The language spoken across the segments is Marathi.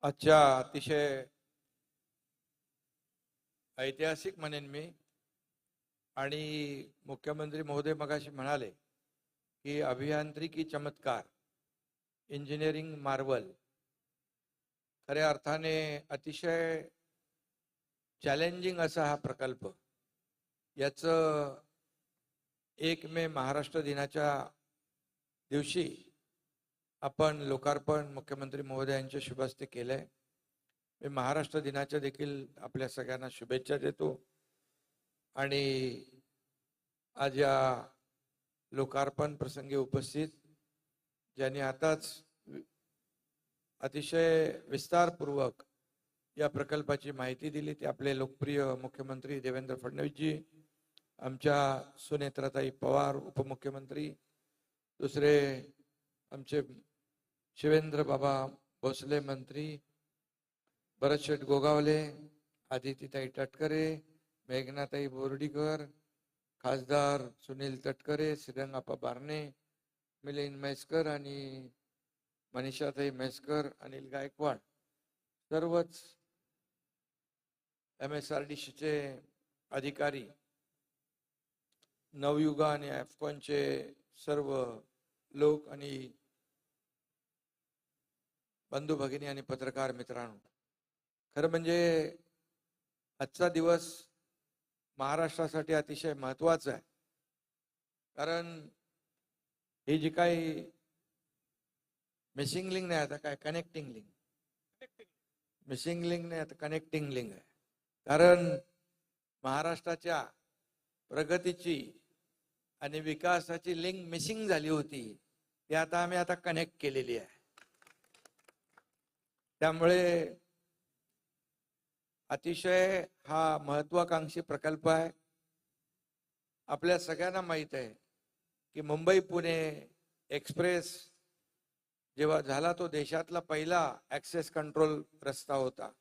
आजच्या अतिशय ऐतिहासिक म्हणेन मी आणि मुख्यमंत्री महोदय मगाशी म्हणाले की अभियांत्रिकी चमत्कार, इंजिनिअरिंग मार्वल, खऱ्या अर्थाने अतिशय चॅलेंजिंग असा हा प्रकल्प. याचं 1 मे महाराष्ट्र दिनाच्या दिवशी आपण लोकार्पण मुख्यमंत्री महोदयांच्या शुभ हस्ते केलंय. मी महाराष्ट्र दिनाच्या देखील आपल्या सगळ्यांना शुभेच्छा देतो आणि आज या लोकार्पण प्रसंगी उपस्थित ज्यांनी आताच अतिशय विस्तारपूर्वक या प्रकल्पाची माहिती दिली ते आपले लोकप्रिय मुख्यमंत्री देवेंद्र फडणवीसजी, आमच्या सुनेत्राताई पवार उपमुख्यमंत्री, दुसरे आमचे शिवेंद्र बाबा भोसले मंत्री, भरतशेठ गोगावले, आदितीताई तटकरे, मेघनाताई बोर्डीकर, खासदार सुनील तटकरे, श्रीरंगाप्पा बारणे, मिलिंद म्हैसकर आणि मनीषाताई म्हैसकर, अनिल गायकवाड, सर्वच MSRDCचे अधिकारी, नवयुगा आणि AFCONचे सर्व लोक आणि बंधू भगिनी आणि पत्रकार मित्रांनो, खरं म्हणजे आजचा दिवस महाराष्ट्रासाठी अतिशय महत्त्वाचा आहे. कारण ही जी काही मिसिंग लिंक नाही, आता काय कनेक्टिंग लिंक, मिसिंग लिंक नाही आता कनेक्टिंग लिंक आहे. कारण महाराष्ट्राच्या प्रगतीची आणि विकासाची लिंक मिसिंग झाली होती, ती आता आम्ही कनेक्ट केलेली आहे. त्यामुळे अतिशय हा महत्वाकांक्षी प्रकल्प आहे. आपल्या सगळ्यांना माहित आहे की मुंबई पुणे एक्सप्रेस जेव्हा झाला तो देशातला पहिला ॲक्सेस कंट्रोल रस्ता होता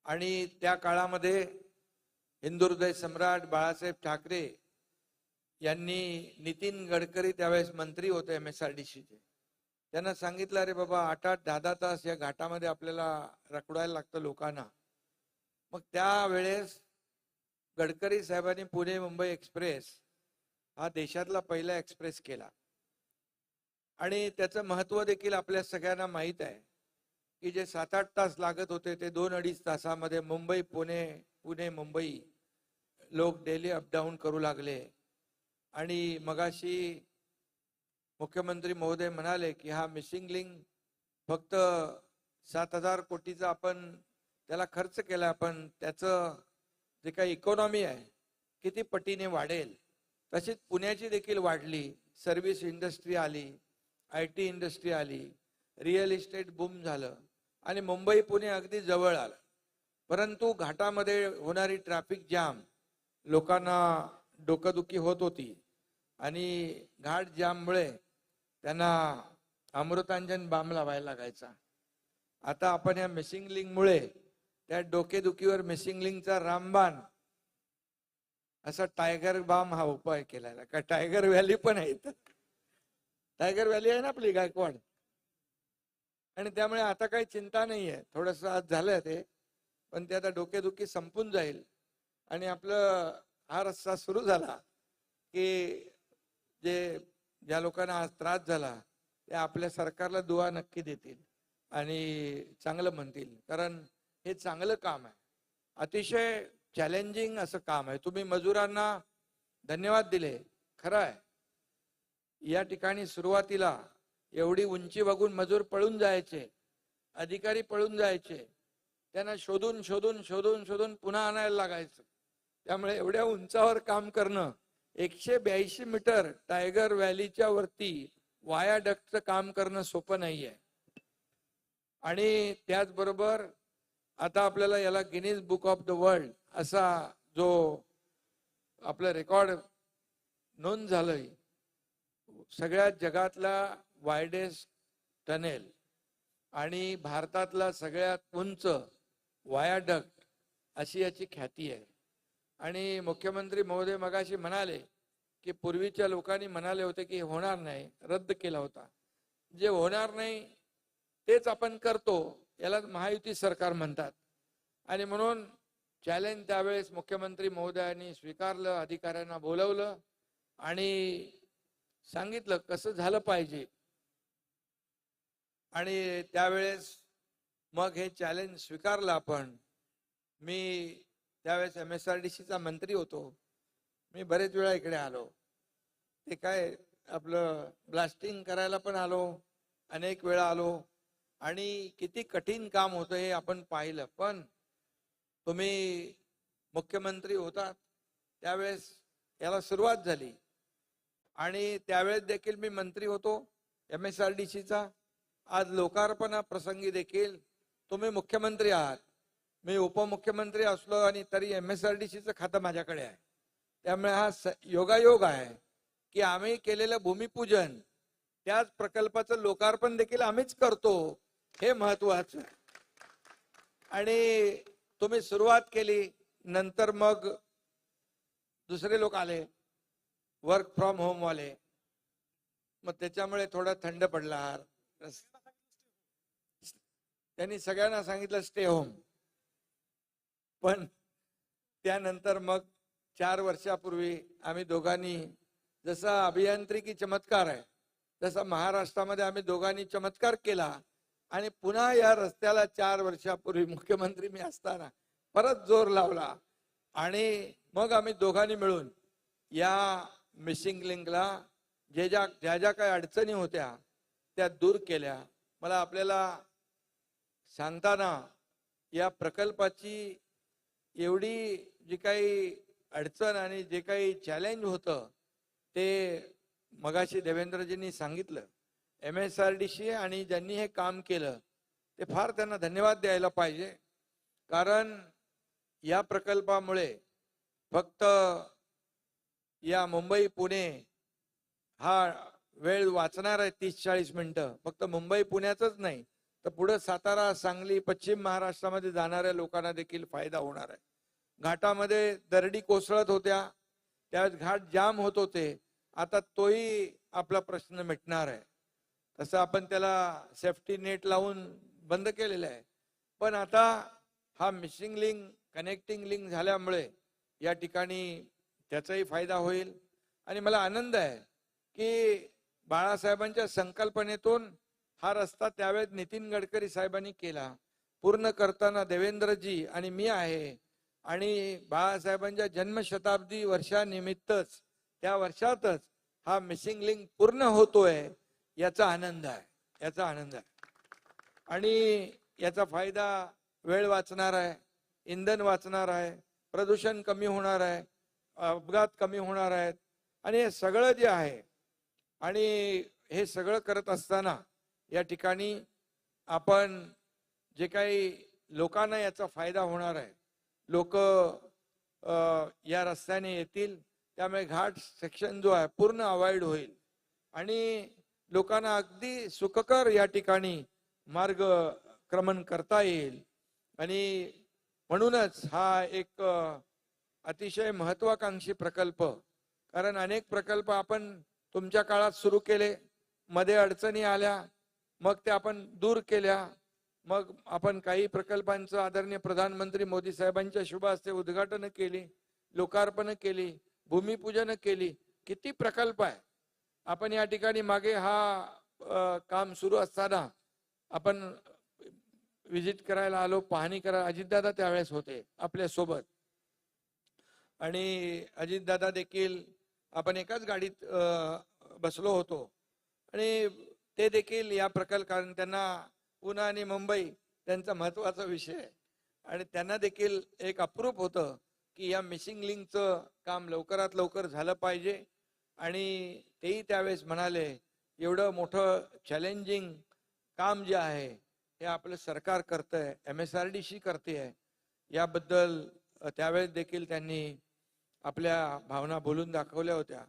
आणि त्या काळामध्ये हिंदुहृदय सम्राट बाळासाहेब ठाकरे यांनी, नितीन गडकरी त्यावेळेस मंत्री होते MSRDCचे, त्यांना सांगितलं, अरे बाबा 8-8, 10-10 तास या घाटामध्ये आपल्याला रखडायला लागतं लोकांना. मग त्यावेळेस गडकरी साहेबांनी पुणे मुंबई एक्सप्रेस हा देशातला पहिला एक्सप्रेस केला आणि त्याचं महत्त्व देखील आपल्या सगळ्यांना माहीत आहे की जे 7-8 तास लागत होते ते 2-2.5 तासामध्ये मुंबई पुणे, पुणे मुंबई लोक डेली अपडाऊन करू लागले. आणि मगाशी मुख्यमंत्री महोदय म्हणाले की हा मिसिंग लिंक फक्त 7,000 कोटीचा आपण त्याला खर्च केला, पण त्याचं जे काही इकॉनॉमी आहे किती पटीने वाढेल. तशीच पुण्याची देखील वाढली, सर्व्हिस इंडस्ट्री आली, IT इंडस्ट्री आली, रिअल इस्टेट बूम झालं आणि मुंबई पुणे अगदी जवळ आलं. परंतु घाटामध्ये होणारी ट्रॅफिक जाम लोकांना डोकंदुखी होत होती आणि घाट जाममुळे त्यांना अमृतांजन बाम लावायला लागायचा. आता आपण या मिसिंग लिंकमुळे त्या डोकेदुखीवर मिसिंग लिंकचा रामबाण असा टायगर बाम हा उपाय केला. का टायगर व्हॅली पण आहे, टायगर व्हॅली आहे ना आपली गायकवाड, आणि त्यामुळे आता काही चिंता नाहीये. थोडस आज झालंय ते, पण ते आता डोकेदुखी संपून जाईल आणि आपलं हा रस्ता सुरू झाला की ज्या लोकांना आज त्रास झाला ते आपल्या सरकारला दुआ नक्की देतील आणि चांगलं म्हणतील. कारण हे चांगलं काम आहे, अतिशय चॅलेंजिंग असं काम आहे. तुम्ही मजुरांना धन्यवाद दिले, खरं आहे. या ठिकाणी सुरुवातीला एवढी उंची बघून मजूर पळून जायचे, अधिकारी पळून जायचे, त्यांना शोधून शोधून शोधून शोधून पुन्हा आणायला लागायचं. त्यामुळे एवढ्या उंचावर काम करणं, 182 मीटर टायगर व्हॅलीच्या वरती वायाडक्टचं काम करणं सोपं नाहीये. आणि त्याचबरोबर आता आपल्याला याला Guinness book of the world असा जो आपलं रेकॉर्ड नोंद झालंय, सगळ्यात जगातला वायडेस्ट टनेल आणि भारतातला सगळ्यात उंच वायाडक्ट अशी याची ख्याती आहे. आणि मुख्यमंत्री महोदय मगाशी म्हणाले की पूर्वीच्या लोकांनी म्हणाले होते की होणार नाही, रद्द केला होता. जे होणार नाही तेच आपण करतो याला महायुती सरकार म्हणतात. आणि म्हणून चॅलेंज त्यावेळेस मुख्यमंत्री महोदयांनी स्वीकारलं, अधिकाऱ्यांना बोलवलं आणि सांगितलं कसं झालं पाहिजे. आणि त्यावेळेस मग हे चॅलेंज स्वीकारलं आपण. मी त्यावेळेस MSRDCचा मंत्री होतो. मी बरेच वेळा इकडे आलो. ते काय आपलं ब्लास्टिंग करायला पण आलो, अनेक वेळा आलो आणि किती कठीण काम होतं हे आपण पाहिलं. पण तुम्ही मुख्यमंत्री होतात त्यावेळेस याला सुरुवात झाली आणि त्यावेळेस देखील मी मंत्री होतो MSRDCचा. आज लोकार्पणा प्रसंगी देखील तुम्ही मुख्यमंत्री आहात, मी उपमुख्यमंत्री असलो आणि तरी MSRDCचं खातं माझ्याकडे आहे. त्यामुळे हा योगायोग आहे की आम्ही केलेलं भूमिपूजन त्याच प्रकल्पाचं लोकार्पण देखील आम्हीच करतो, हे महत्वाचं. आणि तुम्ही सुरुवात केली, नंतर मग दुसरे लोक आले वर्क फ्रॉम होम वाले, मग त्याच्यामुळे थोडा थंड पडला. त्यांनी सगळ्यांना सांगितलं स्टे होम. पण त्यानंतर मग 4 वर्षापूर्वी आम्ही दोघांनी, जसा अभियांत्रिकी चमत्कार आहे तसा महाराष्ट्रामध्ये आम्ही दोघांनी चमत्कार केला आणि पुन्हा या रस्त्याला 4 वर्षापूर्वी मुख्यमंत्री मी असताना परत जोर लावला. आणि मग आम्ही दोघांनी मिळून या मिसिंग लिंकला ज्या ज्या काही अडचणी होत्या त्या दूर केल्या. मला आपल्याला सांगताना या प्रकल्पाची एवढी जी काही अडचण आणि जे काही चॅलेंज होतं ते मगाशी देवेंद्रजींनी सांगितलं. MSRDC आणि ज्यांनी हे काम केलं ते फार त्यांना धन्यवाद द्यायला पाहिजे. कारण या प्रकल्पामुळे फक्त या मुंबई पुणे हा वेळ वाचणार आहे 30-40 मिनिटं. फक्त मुंबई पुण्याचंच नाही तर पुढे सातारा, सांगली, पश्चिम महाराष्ट्रामध्ये जाणाऱ्या लोकांना देखील फायदा होणार आहे. घाटामध्ये दरडी कोसळत होत्या, त्यावेळेस घाट जाम होत होते, आता तोही आपला प्रश्न मिटणार आहे. तसं आपण त्याला सेफ्टी नेट लावून बंद केलेलं आहे. पण आता हा मिसिंग लिंक, कनेक्टिंग लिंक झाल्यामुळे या ठिकाणी त्याचाही फायदा होईल. आणि मला आनंद आहे की बाळासाहेबांच्या संकल्पनेतून हा रस्ता त्यावेळेस नितीन गडकरी साहेबांनी केला, पूर्ण करताना देवेंद्रजी आणि मी आहे. आणि बाळासाहेबांच्या जन्मशताब्दी वर्षानिमित्तच त्या वर्षातच हा मिसिंग लिंक पूर्ण होतोय, याचा आनंद आहे, याचा आनंद आहे. आणि याचा फायदा वेळ वाचणार आहे, इंधन वाचणार आहे, प्रदूषण कमी होणार आहे, अपघात कमी होणार आहेत. आणि हे सगळं जे आहे, आणि हे सगळं करत असताना या ठिकाणी आपण जे काही लोकांना याचा फायदा होणार आहे, लोक या रस्त्याने येतील, त्यामुळे घाट सेक्शन जो आहे पूर्ण अवॉइड होईल आणि लोकांना अगदी सुखकर या ठिकाणी मार्गक्रमण करता येईल. आणि म्हणूनच हा एक अतिशय महत्वाकांक्षी प्रकल्प, कारण अनेक प्रकल्प आपण तुमच्या काळात सुरू केले, मध्ये अडचणी आल्या, मग ते आपण दूर केल्या. मग आपण काही प्रकल्पांचं आदरणीय प्रधानमंत्री मोदी साहेबांच्या शुभ हस्ते उद्घाटन केली, लोकार्पण केली, भूमिपूजन केली. किती प्रकल्प आहे. आपण या ठिकाणी मागे हा काम सुरू असताना आपण विजिट करायला आलो, पाहणी करायला अजितदादा त्यावेळेस होते आपल्या सोबत. आणि अजितदादा देखील आपण एकाच गाडीत बसलो होतो आणि ते देखील या प्रकल्प, कारण त्यांना पुणे आणि मुंबई त्यांचा महत्वाचा विषय आहे आणि त्यांना देखील एक अप्रूप होतं की या मिसिंग लिंकचं काम लवकरात लवकर झालं पाहिजे. आणि तेही त्यावेळेस म्हणाले एवढं मोठं चॅलेंजिंग काम जे आहे हे आपलं सरकार करतंय, MSRDC करते आहे, याबद्दल त्यावेळेस देखील त्यांनी आपल्या भावना बोलून दाखवल्या होत्या.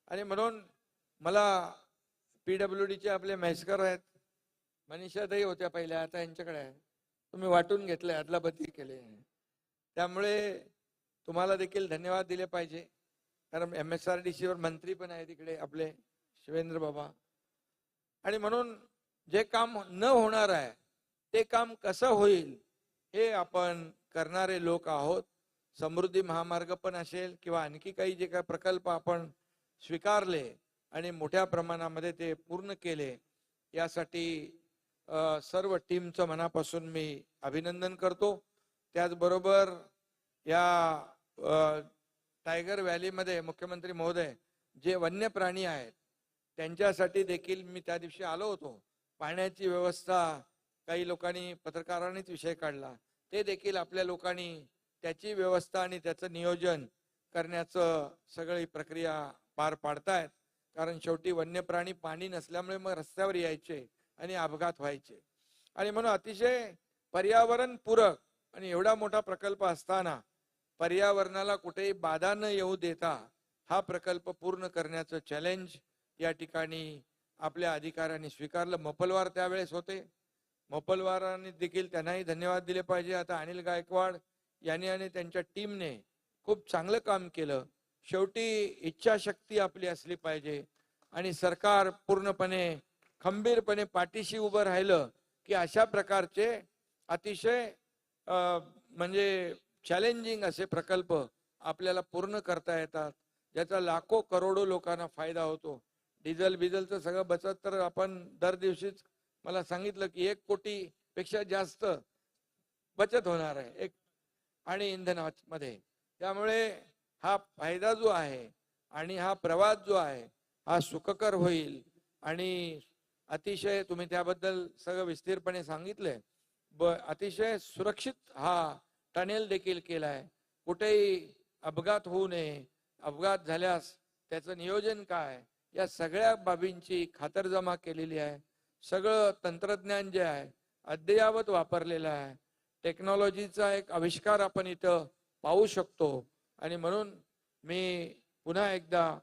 आणि म्हणून मला PWDचे आपले म्हैसकर आहेत, मनीषाताई होत्या पहिल्या, आता यांच्याकडे आहे, तुम्ही वाटून घेतले, अदलाबदली केले, त्यामुळे तुम्हाला देखील धन्यवाद दिले पाहिजे. कारण MSRDC वर मंत्री पण आहे तिकडे आपले शिवेंद्र बाबा. आणि म्हणून जे काम न होणार आहे ते काम कसं होईल हे आपण करणारे लोक आहोत. समृद्धी महामार्ग पण असेल किंवा आणखी काही जे काही प्रकल्प आपण स्वीकारले आणि मोठ्या प्रमाणामध्ये ते पूर्ण केले, यासाठी सर्व टीमचं मनापासून मी अभिनंदन करतो. त्याचबरोबर या टायगर व्हॅलीमध्ये मुख्यमंत्री महोदय जे वन्य प्राणी आहेत त्यांच्यासाठी देखील मी त्या दिवशी आलो होतो. पाण्याची व्यवस्था काही लोकांनी पत्रकारांनीच विषय काढला, ते देखील आपल्या लोकांनी त्याची व्यवस्था आणि त्याचं नियोजन करण्याचं सगळी प्रक्रिया पार पाडतायत. कारण शेवटी वन्य प्राणी पाणी नसल्यामुळे मग रस्त्यावर यायचे आणि अपघात व्हायचे. आणि म्हणून अतिशय पर्यावरण पूरक आणि एवढा मोठा प्रकल्प असताना पर्यावरणाला कुठेही बाधा न येऊ देता हा प्रकल्प पूर्ण करण्याचं चॅलेंज या ठिकाणी आपल्या अधिकाऱ्यांनी स्वीकारलं. मोपलवार त्यावेळेस होते, मोपलवारांनी देखील त्यांनाही धन्यवाद दिले पाहिजे. आता अनिल गायकवाड यांनी आणि त्यांच्या टीमने खूप चांगलं काम केलं. शेवटी इच्छाशक्ती आपली असली पाहिजे आणि सरकार पूर्णपणे खंबीरपणे पाठीशी उभं राहिलं की अशा प्रकारचे अतिशय म्हणजे चॅलेंजिंग असे प्रकल्प आपल्याला पूर्ण करता येतात, ज्याचा लाखो करोडो लोकांना फायदा होतो. डिझेल बिझेलचं सगळं बचत तर आपण दर दिवशीच मला सांगितलं की 1 कोटी पेक्षा जास्त बचत होणार आहे एक आणि इंधनामध्ये. त्यामुळे हा फायदा जो आहे आणि हा प्रवास जो आहे हा सुखकर होईल. आणि अतिशय तुम्ही त्याबद्दल सगळं विस्तीरपणे सांगितलंय. अतिशय सुरक्षित हा टनेल देखील केलाय. कुठेही अपघात होऊ नये, अपघात झाल्यास त्याचं नियोजन काय, या सगळ्या बाबींची खातरजमा केलेली आहे. सगळं तंत्रज्ञान जे आहे अद्ययावत वापरलेलं आहे. टेक्नॉलॉजीचा एक आविष्कार आपण इथं पाहू शकतो. आणि म्हणून मी पुन्हा एकदा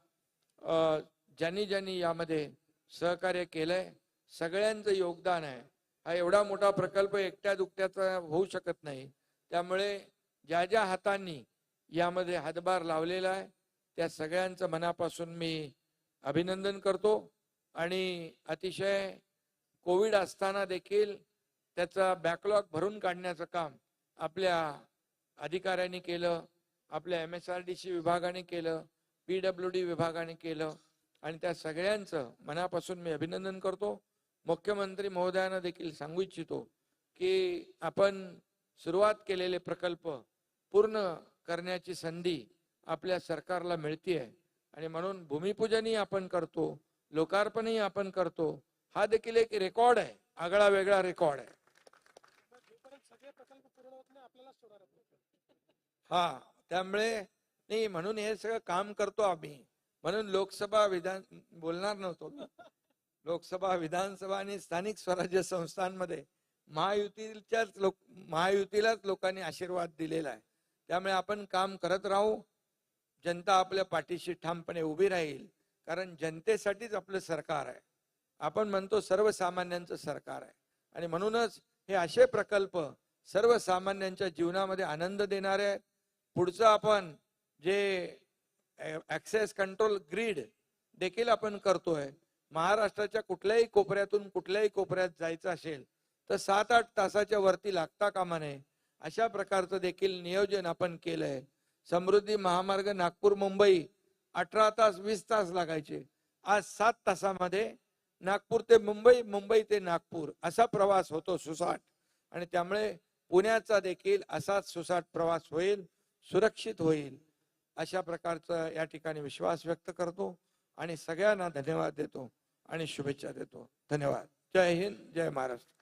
ज्यांनी ज्यांनी यामध्ये सहकार्य केलंय सगळ्यांचं योगदान आहे. हा एवढा मोठा प्रकल्प एकट्या दुकट्याचा होऊ शकत नाही. त्यामुळे ज्या ज्या हातांनी यामध्ये हातभार लावलेला आहे त्या सगळ्यांचं मनापासून मी अभिनंदन करतो. आणि अतिशय कोविड असताना देखील त्याचा बॅकलॉग भरून काढण्याचं काम आपल्या अधिकाऱ्यांनी केलं, आपल्या MSRDC विभागाने केलं, PWD विभागाने केलं आणि त्या सगळ्यांचं मनापासून मी अभिनंदन करतो. मुख्यमंत्री महोदयांना देखील सांगू इच्छितो की आपण सुरुवात केलेले प्रकल्प पूर्ण करण्याची संधी आपल्या सरकारला मिळतेय. आणि म्हणून भूमिपूजनही आपण करतो, लोकार्पणही आपण करतो. हा देखील एक रेकॉर्ड आहे, आगळा वेगळा रेकॉर्ड आहे. हा त्यामुळे नाही म्हणून हे सगळं काम करतो आम्ही. म्हणून लोकसभा विधान बोलणार नव्हतो. लोकसभा विधानसभा आणि स्थानिक स्वराज्य संस्थांमध्ये महायुतीलाच लोकांनी आशीर्वाद दिलेला आहे. त्यामुळे आपण काम करत राहू. जनता आपल्या पाठीशी ठामपणे उभी राहील. कारण जनतेसाठीच आपलं सरकार आहे. आपण म्हणतो सर्वसामान्यांचं सरकार आहे आणि म्हणूनच हे असे प्रकल्प सर्वसामान्यांच्या जीवनामध्ये आनंद देणारे आहेत. पुढचं आपण जे ऍक्सेस कंट्रोल ग्रीड देखील आपण करतोय. महाराष्ट्राच्या कुठल्याही कोपऱ्यातून कुठल्याही कोपऱ्यात जायचं असेल तर 7-8 तासाच्या वरती लागता कामा नये अशा प्रकारचं देखील नियोजन आपण केलंय. समृद्धी महामार्ग नागपूर मुंबई 18 तास 20 तास लागायचे, आज 7 तासामध्ये नागपूर ते मुंबई, मुंबई ते नागपूर असा प्रवास होतो सुसाट. आणि त्यामुळे पुण्याचा देखील असाच सुसाट प्रवास होईल, सुरक्षित होईल अशा प्रकारचा या ठिकाणी विश्वास व्यक्त करतो आणि सगळ्यांना धन्यवाद देतो आणि शुभेच्छा देतो. धन्यवाद. जय हिंद, जय महाराष्ट्र.